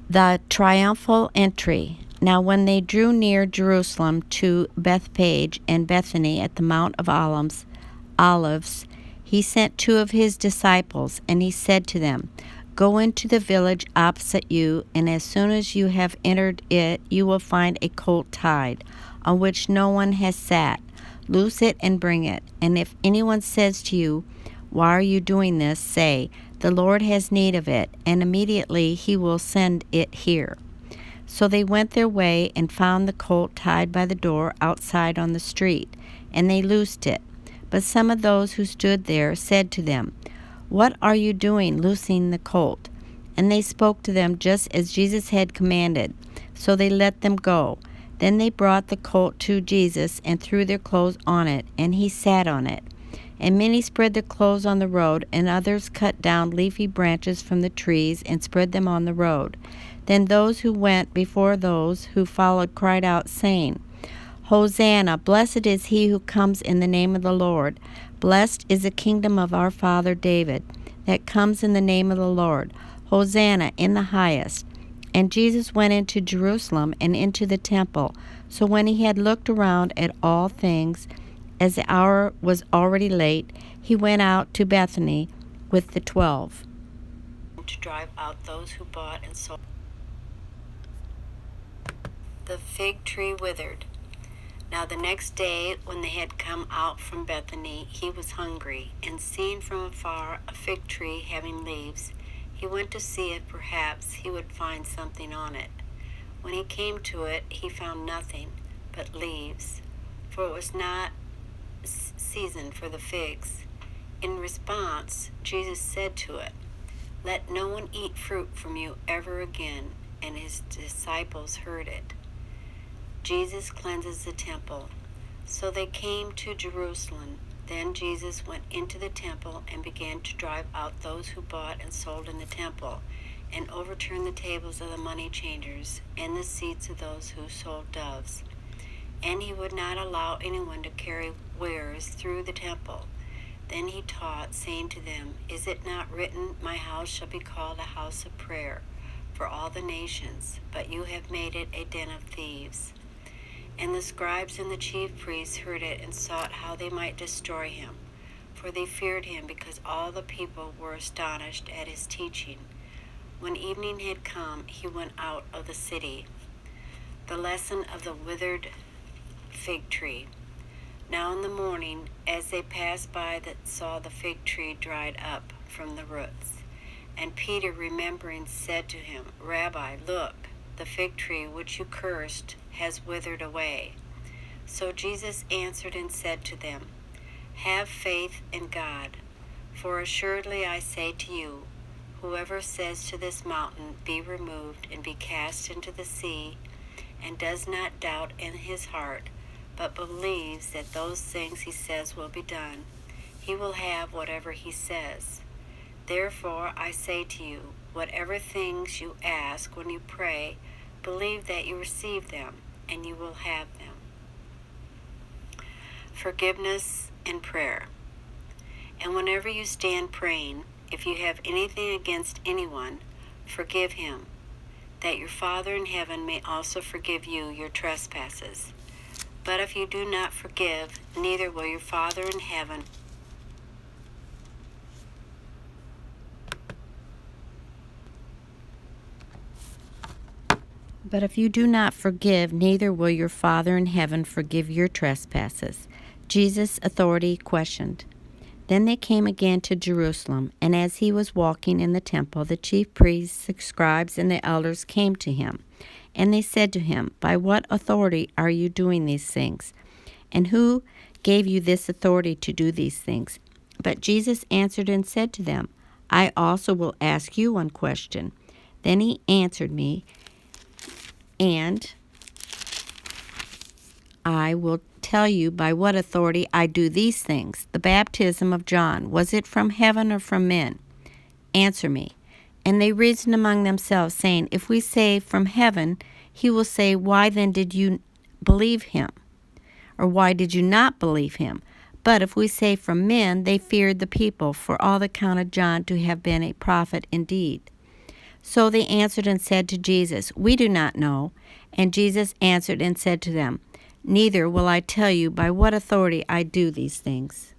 The triumphal entry. Now when they drew near Jerusalem to Bethphage and Bethany at the Mount of Olives, he sent 2 of his disciples, and he said to them, Go into the village opposite you, and as soon as you have entered it, you will find a colt tied, on which no one has sat. Loose it and bring it. And if anyone says to you, Why are you doing this? Say, The Lord has need of it, and immediately he will send it here. So they went their way and found the colt tied by the door outside on the street, and they loosed it. But some of those who stood there said to them, What are you doing, loosing the colt? And they spoke to them just as Jesus had commanded. So they let them go. Then they brought the colt to Jesus and threw their clothes on it, and he sat on it. And many spread their clothes on the road, and others cut down leafy branches from the trees and spread them on the road. Then those who went before those who followed cried out, saying, Hosanna, blessed is he who comes in the name of the Lord. Blessed is the kingdom of our father David, that comes in the name of the Lord. Hosanna in the highest. And Jesus went into Jerusalem and into the temple. So when he had looked around at all things, as the hour was already late, he went out to Bethany with the 12. To drive out those who bought and sold. The fig tree withered. Now the next day, when they had come out from Bethany, he was hungry, and seeing from afar a fig tree having leaves, he went to see if perhaps he would find something on it. When he came to it, he found nothing but leaves, for it was not season for the figs. In response, Jesus said to it, Let no one eat fruit from you ever again. And his disciples heard it. Jesus cleanses the temple. So they came to Jerusalem. Then Jesus went into the temple and began to drive out those who bought and sold in the temple, and overturned the tables of the money changers and the seats of those who sold doves. And he would not allow anyone to carry wares through the temple. Then he taught, saying to them, Is it not written, My house shall be called a house of prayer for all the nations, but you have made it a den of thieves? And the scribes and the chief priests heard it and sought how they might destroy him, for they feared him, because all the people were astonished at his teaching. When evening had come, he went out of the city. The lesson of the withered fig tree. Now in the morning, as they passed by, that saw the fig tree dried up from the roots. And Peter, remembering, said to him, Rabbi, look, the fig tree which you cursed has withered away. So Jesus answered and said to them, Have faith in God, for assuredly I say to you, whoever says to this mountain, Be removed and be cast into the sea, and does not doubt in his heart, but believes that those things he says will be done, he will have whatever he says. Therefore I say to you, whatever things you ask when you pray, believe that you receive them, and you will have them. Forgiveness and prayer. And whenever you stand praying, if you have anything against anyone, forgive him, that your Father in heaven may also forgive you your trespasses. But if you do not forgive, neither will your Father in heaven But if you do not forgive, neither will your Father in heaven forgive your trespasses. Jesus' authority questioned. Then they came again to Jerusalem, and as he was walking in the temple, the chief priests, the scribes, and the elders came to him. And they said to him, By what authority are you doing these things? And who gave you this authority to do these things? But Jesus answered and said to them, I also will ask you one question. Then he answered me, and I will tell you by what authority I do these things. The baptism of John, was it from heaven or from men? Answer me. And they reasoned among themselves, saying, If we say from heaven, he will say, Why then did you believe him? Or why did you not believe him? But if we say from men, they feared the people, for all that counted John to have been a prophet indeed. So they answered and said to Jesus, We do not know. And Jesus answered and said to them, Neither will I tell you by what authority I do these things.